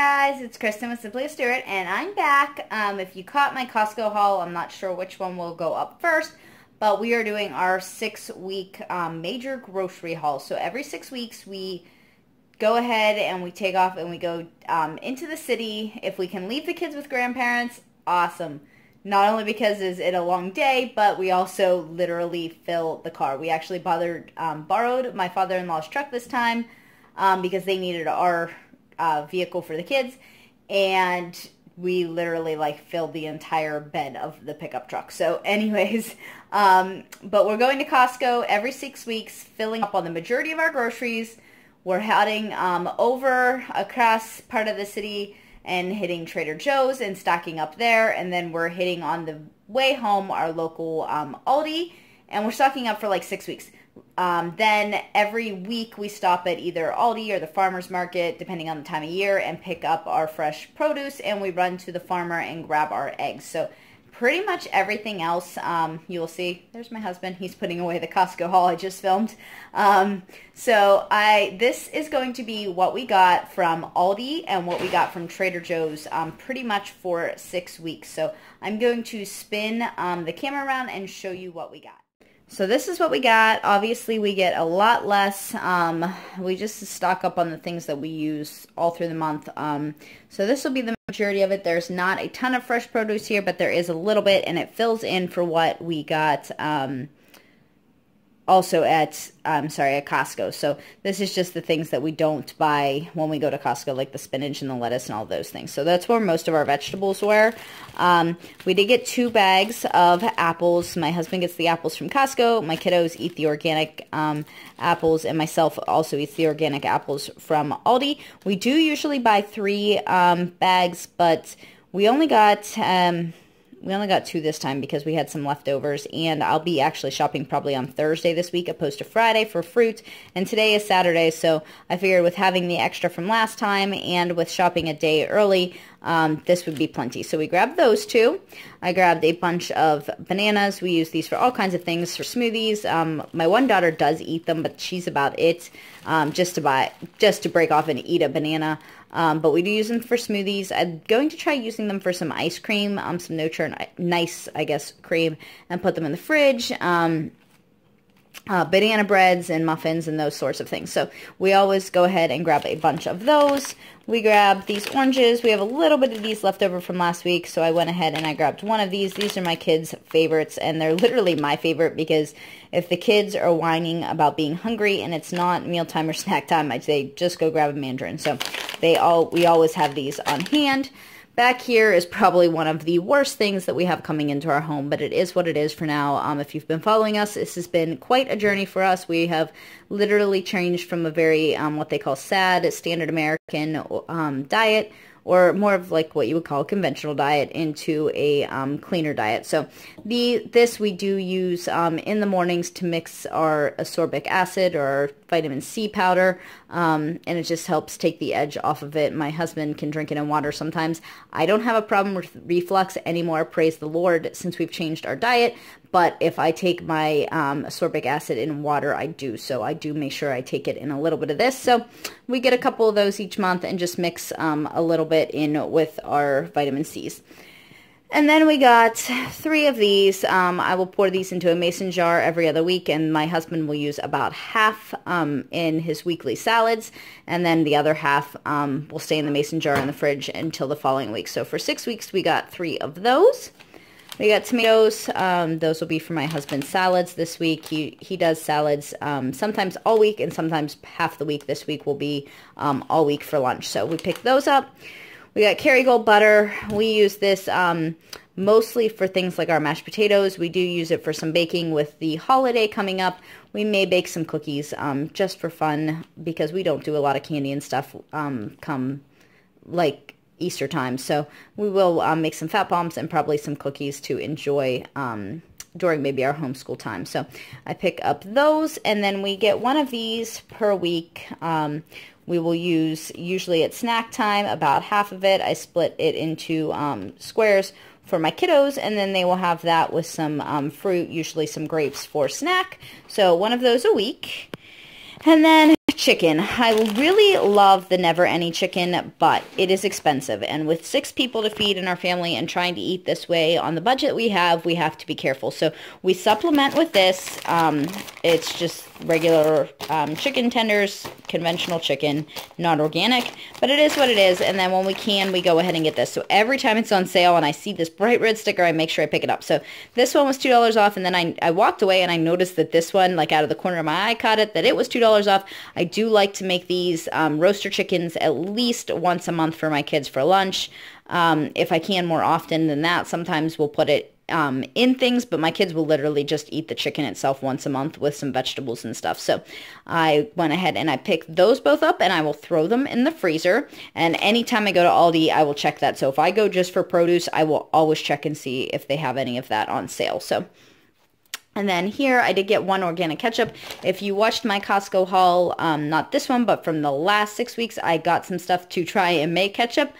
guys, it's Kristen with Simply Stewart, and I'm back. If you caught my Costco haul, I'm not sure which one will go up first, but we are doing our 6-week major grocery haul. So every 6 weeks, we go ahead and we take off and we go into the city. If we can leave the kids with grandparents, awesome. Not only because it's a long day, but we also literally fill the car. We actually borrowed my father-in-law's truck this time because they needed our vehicle for the kids, and we literally filled the entire bed of the pickup truck. So anyways, but we're going to Costco every 6 weeks, filling up on the majority of our groceries. We're heading over across part of the city and hitting Trader Joe's and stocking up there, and then we're hitting on the way home our local Aldi, and we're stocking up for like 6 weeks. Then every week we stop at either Aldi or the farmer's market, depending on the time of year, and pick up our fresh produce, and we run to the farmer and grab our eggs. So pretty much everything else, you will see, there's my husband, he's putting away the Costco haul I just filmed. This is going to be what we got from Aldi and what we got from Trader Joe's pretty much for 6 weeks. So I'm going to spin the camera around and show you what we got. So this is what we got. Obviously, we get a lot less. We just stock up on the things that we use all through the month. So this will be the majority of it. There's not a ton of fresh produce here, but there is a little bit, and it fills in for what we got also at Costco. So this is just the things that we don't buy when we go to Costco, like the spinach and the lettuce and all those things. So that's where most of our vegetables were. We did get 2 bags of apples. My husband gets the apples from Costco. My kiddos eat the organic apples, and myself also eats the organic apples from Aldi. We do usually buy 3 bags, but we only got 2 this time because we had some leftovers, and I'll be actually shopping probably on Thursday this week opposed to Friday for fruit, and today is Saturday, so I figured with having the extra from last time and with shopping a day early, this would be plenty. So we grabbed those 2. I grabbed a bunch of bananas. We use these for all kinds of things, for smoothies. My one daughter does eat them, but she's about it, just to break off and eat a banana. But we do use them for smoothies. I'm going to try using them for some ice cream, some nice, I guess, cream, and put them in the fridge. Banana breads and muffins and those sorts of things. So we always go ahead and grab a bunch of those. We grab these oranges. We have a little bit of these left over from last week, so I went ahead and I grabbed one of these. These are my kids' favorites, and they're literally my favorite because if the kids are whining about being hungry and it's not mealtime or snack time, I'd say just go grab a mandarin. So we always have these on hand. Back here is probably one of the worst things that we have coming into our home, but it is what it is for now. If you've been following us, this has been quite a journey for us. We have literally changed from a very, what they call sad, standard American diet, or more of like what you would call a conventional diet, into a cleaner diet. So this we do use in the mornings to mix our ascorbic acid or vitamin C powder, and it just helps take the edge off of it. My husband can drink it in water sometimes. I don't have a problem with reflux anymore, praise the Lord, since we've changed our diet. But if I take my ascorbic acid in water, I do. So I do make sure I take it in a little bit of this. So we get a couple of those each month and just mix a little bit in with our vitamin C's. And then we got 3 of these. I will pour these into a mason jar every other week, and my husband will use about half in his weekly salads, and then the other half will stay in the mason jar in the fridge until the following week. So for 6 weeks, we got 3 of those. We got tomatoes. Those will be for my husband's salads this week. He does salads sometimes all week and sometimes half the week. This week will be all week for lunch. So we picked those up. We got Kerrygold butter. We use this mostly for things like our mashed potatoes. We do use it for some baking. With the holiday coming up, we may bake some cookies just for fun because we don't do a lot of candy and stuff come like Easter time. So we will make some fat bombs and probably some cookies to enjoy during maybe our homeschool time. So I pick up those, and then we get one of these per week. We will use, usually at snack time, about half of it. I split it into squares for my kiddos, and then they will have that with some fruit, usually some grapes for snack. So one of those a week. And then chicken. I really love the Never Any chicken, but it is expensive. And with 6 people to feed in our family and trying to eat this way on the budget we have to be careful. So we supplement with this. It's just regular chicken tenders, conventional chicken, not organic, but it is what it is. And then when we can, we go ahead and get this. So every time it's on sale and I see this bright red sticker, I make sure I pick it up. So this one was $2 off, and then I walked away and I noticed that this one, like out of the corner of my eye, caught it, that it was $2 off. I do like to make these roaster chickens at least once a month for my kids for lunch. If I can more often than that, sometimes we'll put it in things, but my kids will literally just eat the chicken itself once a month with some vegetables and stuff. So I went ahead and I picked those both up, and I will throw them in the freezer. And anytime I go to Aldi, I will check that. So if I go just for produce, I will always check and see if they have any of that on sale. So, and then here I did get 1 organic ketchup. If you watched my Costco haul, not this one, but from the last 6 weeks, I got some stuff to try and make ketchup.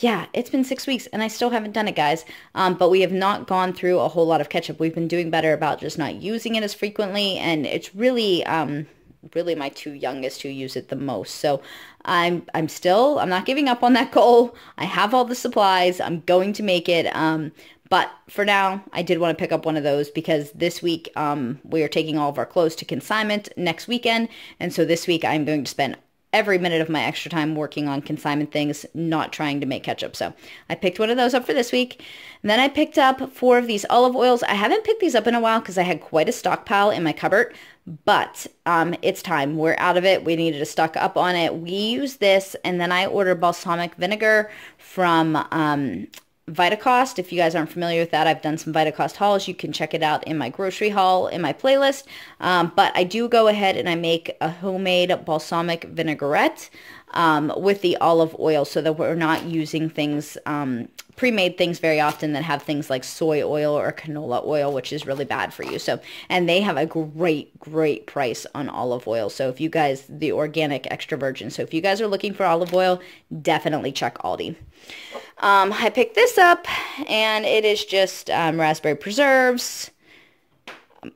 Yeah, it's been 6 weeks and I still haven't done it, guys. But we have not gone through a whole lot of ketchup. We've been doing better about just not using it as frequently, and it's really, really my 2 youngest who use it the most. So I'm not giving up on that goal. I have all the supplies. I'm going to make it. But for now, I did want to pick up one of those because this week we are taking all of our clothes to consignment next weekend. And so this week I'm going to spend every minute of my extra time working on consignment things, not trying to make ketchup. So I picked one of those up for this week. And then I picked up 4 of these olive oils. I haven't picked these up in a while because I had quite a stockpile in my cupboard. But it's time. We're out of it. We needed to stock up on it. We use this, and then I ordered balsamic vinegar from Vitacost. If you guys aren't familiar with that, I've done some Vitacost hauls. You can check it out in my grocery haul in my playlist. But I do go ahead and I make a homemade balsamic vinaigrette with the olive oil, so that we're not using things, pre-made things very often that have things like soy oil or canola oil, which is really bad for you. So, and they have a great price on olive oil. So if you guys, the organic extra virgin. So if you guys are looking for olive oil, definitely check Aldi. I picked this up, and it is just raspberry preserves.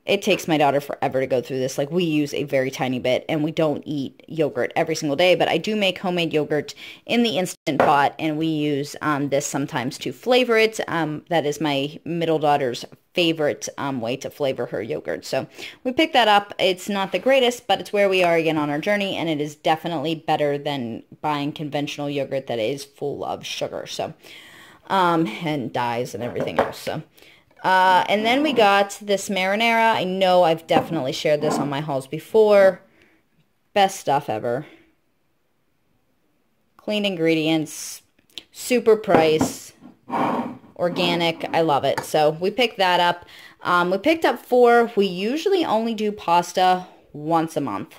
It takes my daughter forever to go through this. Like, we use a very tiny bit, and we don't eat yogurt every single day, but I do make homemade yogurt in the Instant Pot, and we use this sometimes to flavor it. That is my middle daughter's favorite way to flavor her yogurt. So we picked that up. It's not the greatest, but it's where we are again on our journey, and it is definitely better than buying conventional yogurt that is full of sugar, so and dyes and everything else. So and then we got this marinara. I know I've definitely shared this on my hauls before. Best stuff ever. Clean ingredients, super price, organic. I love it. So we picked that up. We picked up 4. We usually only do pasta once a month.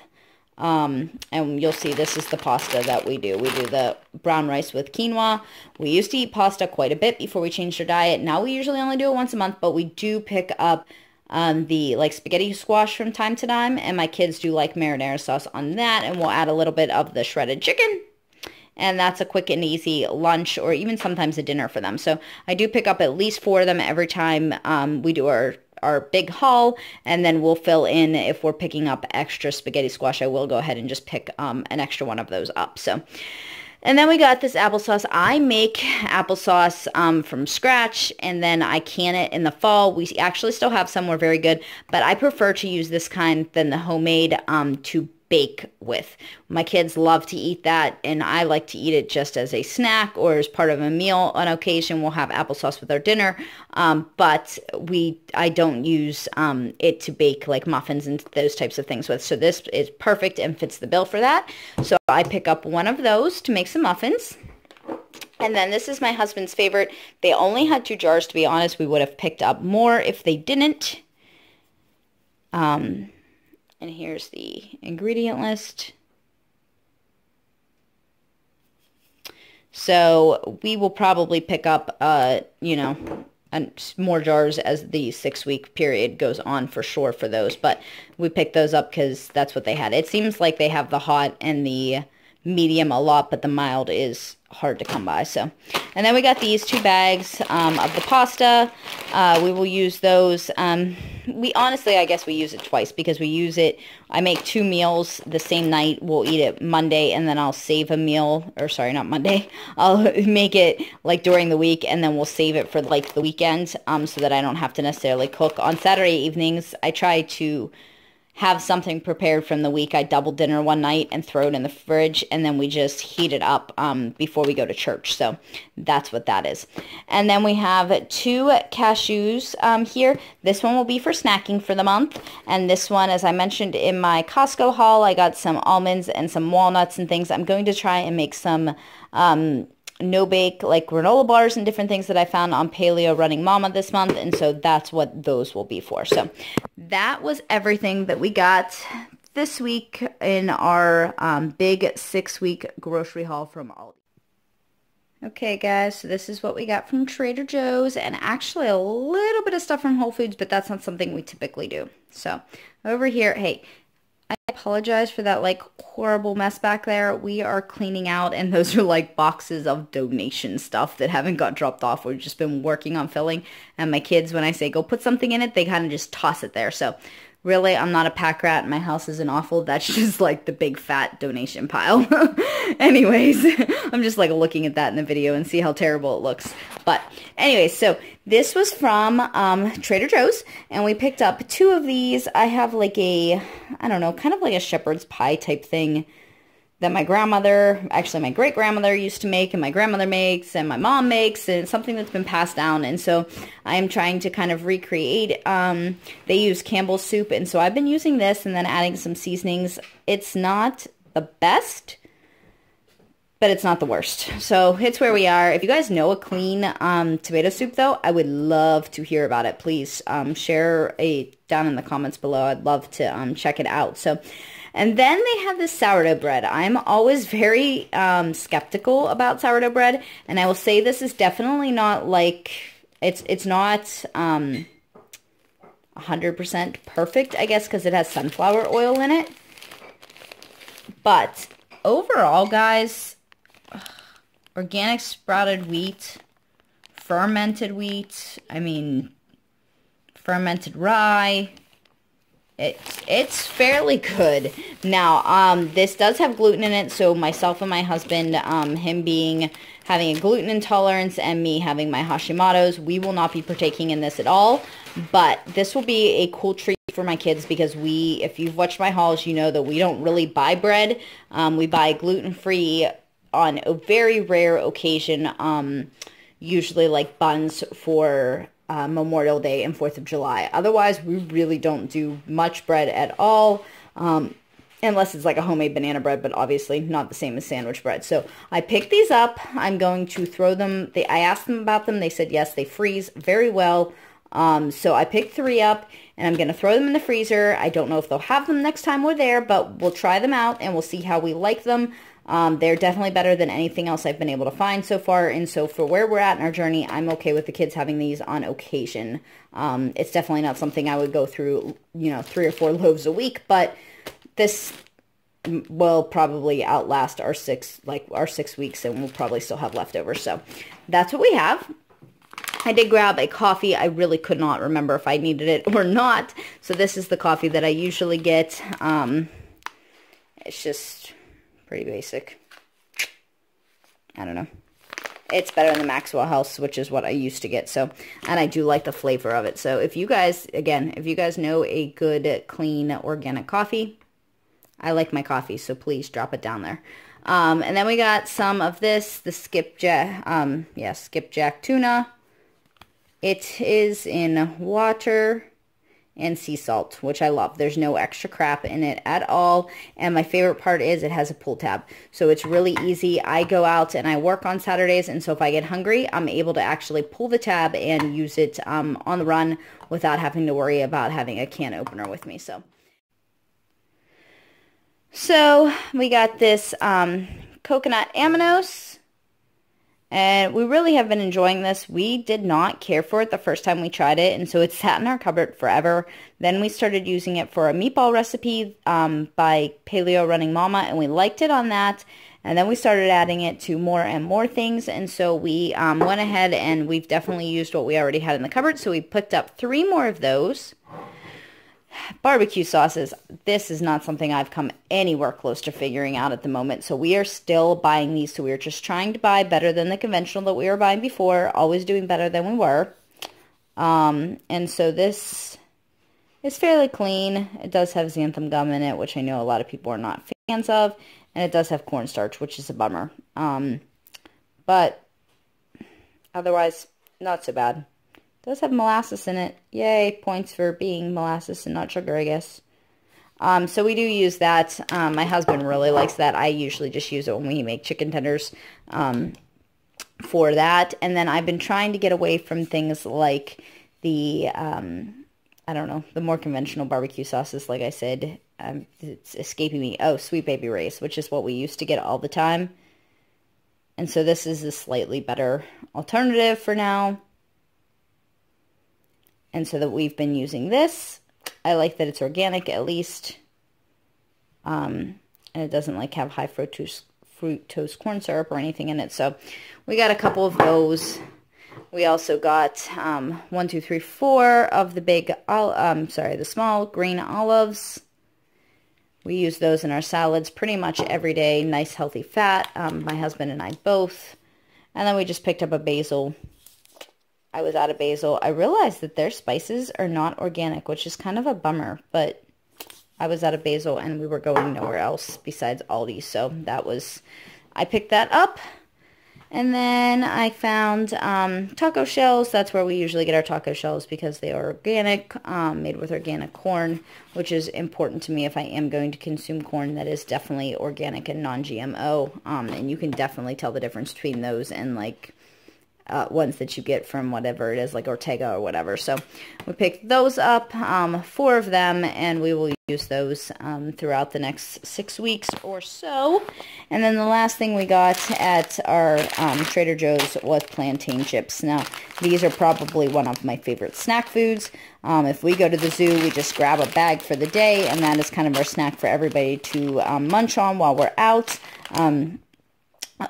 And you'll see this is the pasta that we do. We do the brown rice with quinoa. We used to eat pasta quite a bit before we changed our diet. Now we usually only do it once a month, but we do pick up the like spaghetti squash from time to time, and my kids do like marinara sauce on that, and we'll add a little bit of the shredded chicken. And that's a quick and easy lunch, or even sometimes a dinner for them. So I do pick up at least 4 of them every time we do our big haul, and then we'll fill in if we're picking up extra spaghetti squash. I will go ahead and just pick an extra one of those up. So, and then we got this applesauce. I make applesauce from scratch, and then I can it in the fall. We actually still have some. We're very good, but I prefer to use this kind than the homemade to bake with. My kids love to eat that, and I like to eat it just as a snack or as part of a meal. On occasion, we'll have applesauce with our dinner, but I don't use it to bake like muffins and those types of things with. So this is perfect and fits the bill for that. So I pick up one of those to make some muffins. And then this is my husband's favorite. They only had 2 jars, to be honest. We would have picked up more if they didn't. And here's the ingredient list. So we will probably pick up, more jars as the 6-week period goes on for sure for those. But we picked those up because that's what they had. It seems like they have the hot and the medium a lot, but the mild is hard to come by. So, and then we got these 2 bags of the pasta. We will use those. we honestly, I guess we use it twice because we use it, I make 2 meals the same night. We'll eat it Monday and then I'll save a meal, or sorry, not Monday. I'll make it like during the week and then we'll save it for like the weekend so that I don't have to necessarily cook. On Saturday evenings, I try to have something prepared from the week. I double dinner one night and throw it in the fridge, and then we just heat it up before we go to church. So that's what that is. And then we have 2 cashews here. This one will be for snacking for the month. And this one, as I mentioned in my Costco haul, I got some almonds and some walnuts and things. I'm going to try and make some no-bake like granola bars and different things that I found on Paleo Running Mama this month, and so that's what those will be for. So that was everything that we got this week in our big 6-week grocery haul from Aldi. Okay guys, so this is what we got from Trader Joe's, and actually a little bit of stuff from Whole Foods, but that's not something we typically do. So over here, hey, I apologize for that like horrible mess back there. We are cleaning out, and those are like boxes of donation stuff that haven't got dropped off. We've just been working on filling, and my kids, when I say go put something in it, they kind of just toss it there. So really, I'm not a pack rat. My house isn't awful. That's just like the big fat donation pile. Anyways, I'm just like looking at that in the video and see how terrible it looks. But anyways, so this was from Trader Joe's, and we picked up 2 of these. I have like a, I don't know, kind of like a shepherd's pie type thing that my grandmother, actually my great-grandmother used to make, and my grandmother makes, and my mom makes, and it's something that's been passed down. And so I'm trying to kind of recreate. They use Campbell's soup, and so I've been using this and then adding some seasonings. It's not the best, but it's not the worst. So it's where we are. If you guys know a clean tomato soup, though, I would love to hear about it. Please share it down in the comments below. I'd love to check it out. So. And then they have this sourdough bread. I'm always very skeptical about sourdough bread, and I will say this is definitely not like, it's not 100% perfect, I guess, because it has sunflower oil in it. But overall, guys, organic sprouted wheat, fermented wheat, I mean, fermented rye, it's fairly good. Now, this does have gluten in it, so myself and my husband, him having a gluten intolerance and me having my Hashimoto's, we will not be partaking in this at all. But this will be a cool treat for my kids because if you've watched my hauls, you know that we don't really buy bread. We buy gluten-free on a very rare occasion, usually like buns for Memorial Day and 4th of July. Otherwise, we really don't do much bread at all, unless it's like a homemade banana bread, but obviously not the same as sandwich bread. So I picked these up. I'm going to throw them. I asked them about them. They said yes, they freeze very well. So I picked 3 up, and I'm going to throw them in the freezer. I don't know if they'll have them next time we're there, but we'll try them out, and we'll see how we like them. They're definitely better than anything else I've been able to find so far, and so for where we're at in our journey, I'm okay with the kids having these on occasion. It's definitely not something I would go through, 3 or 4 loaves a week, but this will probably outlast our 6 weeks, and we'll probably still have leftovers. So that's what we have. I did grab a coffee. I really could not remember if I needed it or not, so this is the coffee that I usually get. It's just pretty basic. I don't know. It's better than the Maxwell House, which is what I used to get. So, and I do like the flavor of it. So if you guys, again, if you guys know a good, clean, organic coffee, I like my coffee, so please drop it down there. And then we got some of this, the skipjack tuna. It is in water and sea salt, which I love. There's no extra crap in it at all. And my favorite part is it has a pull tab. So it's really easy. I go out and I work on Saturdays, and so if I get hungry, I'm able to actually pull the tab and use it on the run without having to worry about having a can opener with me. So we got this coconut aminos. And we really have been enjoying this. We did not care for it the first time we tried it, and so it sat in our cupboard forever. Then we started using it for a meatball recipe by Paleo Running Mama, and we liked it on that. And then we started adding it to more and more things, and so we went ahead and we've definitely used what we already had in the cupboard. So we picked up 3 more of those. barbecue sauces. This is not something I've come anywhere close to figuring out at the moment. So we are still buying these. So we are just trying to buy better than the conventional that we were buying before. Always doing better than we were. And so this is fairly clean. It does have xanthan gum in it, which I know a lot of people are not fans of. And it does have cornstarch, which is a bummer. But otherwise, not so bad. It does have molasses in it. Yay, points for being molasses and not sugar, I guess. So we do use that. My husband really likes that. I usually just use it when we make chicken tenders for that. And then I've been trying to get away from things like the, I don't know, the more conventional barbecue sauces, like I said. It's escaping me. Oh, Sweet Baby Ray's, which is what we used to get all the time. And so this is a slightly better alternative for now. And so that we've been using this. I like that it's organic at least. And it doesn't like have high fructose corn syrup or anything in it. So we got a couple of those. We also got 1, 2, 3, 4 of the the small green olives. We use those in our salads pretty much every day. Nice healthy fat. My husband and I both. And then we just picked up a basil. I was out of basil. I realized that their spices are not organic, which is kind of a bummer. But I was out of basil and we were going nowhere else besides Aldi. So I picked that up. And then I found taco shells. That's where we usually get our taco shells because they are organic, made with organic corn, which is important to me if I am going to consume corn that is definitely organic and non-GMO. And you can definitely tell the difference between those and like ones that you get from whatever it is, like Ortega or whatever. So we picked those up, 4 of them, and we will use those throughout the next 6 weeks or so. And then the last thing we got at our Trader Joe's was plantain chips. Now, these are probably one of my favorite snack foods. If we go to the zoo, we just grab a bag for the day, and that is kind of our snack for everybody to munch on while we're out.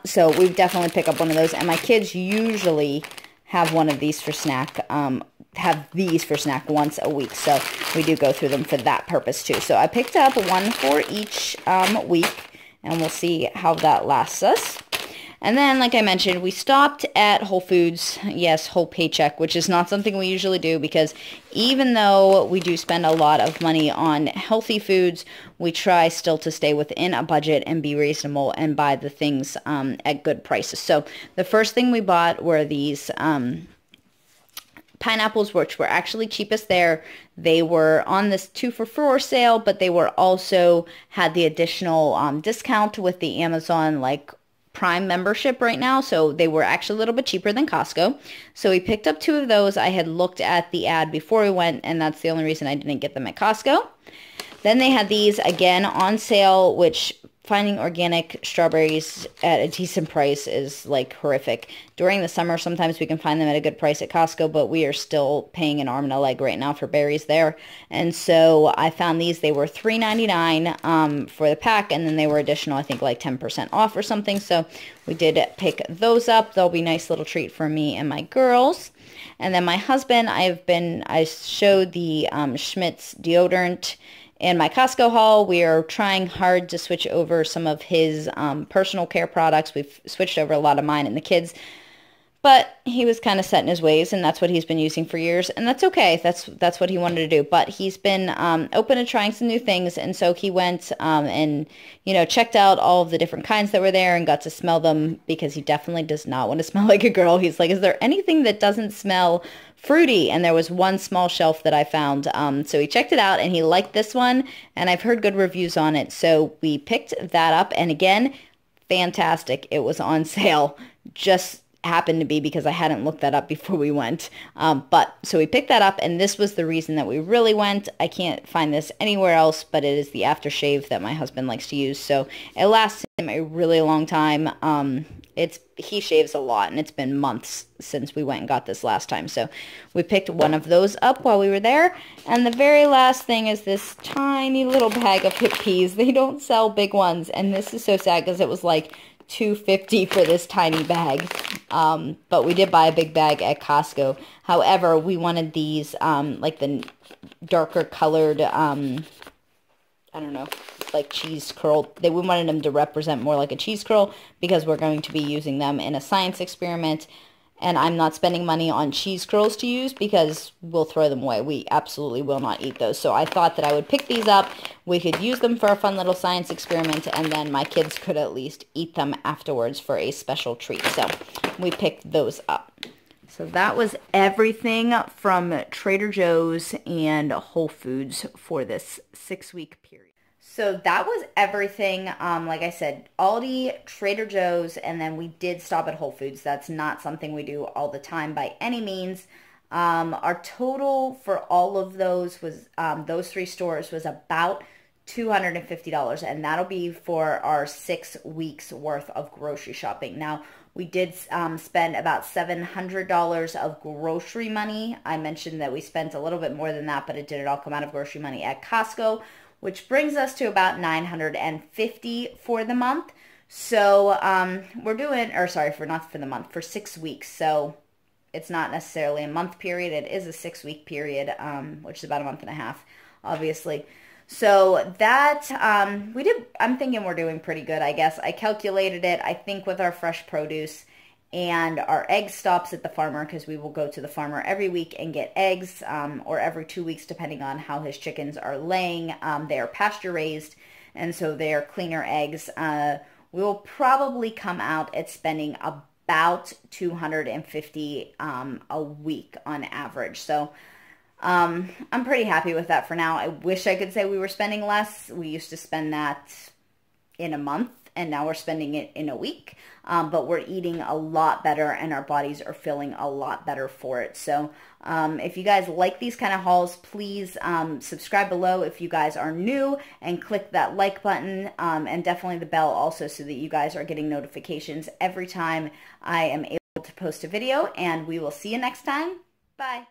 So we definitely pick up one of those, and my kids usually have one of these for snack, once a week, so we do go through them for that purpose too. So I picked up one for each week, and we'll see how that lasts us. And then, like I mentioned, we stopped at Whole Foods, yes, whole paycheck, which is not something we usually do because even though we do spend a lot of money on healthy foods, we try still to stay within a budget and be reasonable and buy the things at good prices. So the first thing we bought were these pineapples, which were actually cheapest there. They were on this 2 for $4 sale, but they were also had the additional discount with the Amazon Prime membership right now, so they were actually a little bit cheaper than Costco. So we picked up 2 of those. I had looked at the ad before we went, and that's the only reason I didn't get them at Costco. Then they had these again on sale, which finding organic strawberries at a decent price is horrific. During the summer, sometimes we can find them at a good price at Costco, but we are still paying an arm and a leg right now for berries there. And so I found these. They were $3.99 for the pack, and then they were additional, I think 10% off or something. So we did pick those up. They'll be a nice little treat for me and my girls. And then my husband, I showed the Schmidt's deodorant in my Costco haul. We are trying hard to switch over some of his personal care products. We've switched over a lot of mine and the kids, but he was kind of set in his ways, and that's what he's been using for years, and that's okay. That's what he wanted to do, but he's been open to trying some new things, and so he went and checked out all of the different kinds that were there and got to smell them because he definitely does not want to smell like a girl. He's like, is there anything that doesn't smell fruity? And there was one small shelf that I found. So he checked it out and he liked this one, and I've heard good reviews on it. So we picked that up, and again, fantastic. It was on sale. Just happened to be because I hadn't looked that up before we went. So we picked that up, and this was the reason that we really went. I can't find this anywhere else, but it is the aftershave that my husband likes to use. So it lasts him a really long time. He shaves a lot, and it's been months since we went and got this last time. So we picked one of those up while we were there. And the very last thing is this tiny little bag of hip peas. They don't sell big ones, and this is so sad because it was $2.50 for this tiny bag. But we did buy a big bag at Costco. However, we wanted these, the darker colored, I don't know, like cheese curl. We wanted them to represent more like a cheese curl because we're going to be using them in a science experiment. And I'm not spending money on cheese curls to use because we'll throw them away. We absolutely will not eat those. So I thought that I would pick these up. We could use them for a fun little science experiment, and then my kids could at least eat them afterwards for a special treat. So we picked those up. So that was everything from Trader Joe's and Whole Foods for this 6-week period. So that was everything. Like I said, Aldi, Trader Joe's, and then we did stop at Whole Foods. That's not something we do all the time by any means. Our total for all of those was, those 3 stores was about $250, and that'll be for our 6 weeks worth of grocery shopping. Now, we did spend about $700 of grocery money. I mentioned that we spent a little bit more than that, but it didn't all come out of grocery money at Costco, which brings us to about $950 for the month. So we're doing, or sorry, not for the month, for 6 weeks. So it's not necessarily a month period. It is a 6-week period, which is about a month and a half, obviously. So that, I'm thinking we're doing pretty good, I guess. I calculated it, I think, with our fresh produce and our egg stops at the farmer, because we will go to the farmer every week and get eggs, or every 2 weeks, depending on how his chickens are laying. They are pasture raised, and so they are cleaner eggs. We will probably come out at spending about $250 a week on average. So I'm pretty happy with that for now. I wish I could say we were spending less. We used to spend that in a month, and now we're spending it in a week. But we're eating a lot better, and our bodies are feeling a lot better for it. So if you guys like these kind of hauls, please subscribe below if you guys are new, and click that like button, and definitely the bell also, so that you guys are getting notifications every time I am able to post a video. And we will see you next time. Bye.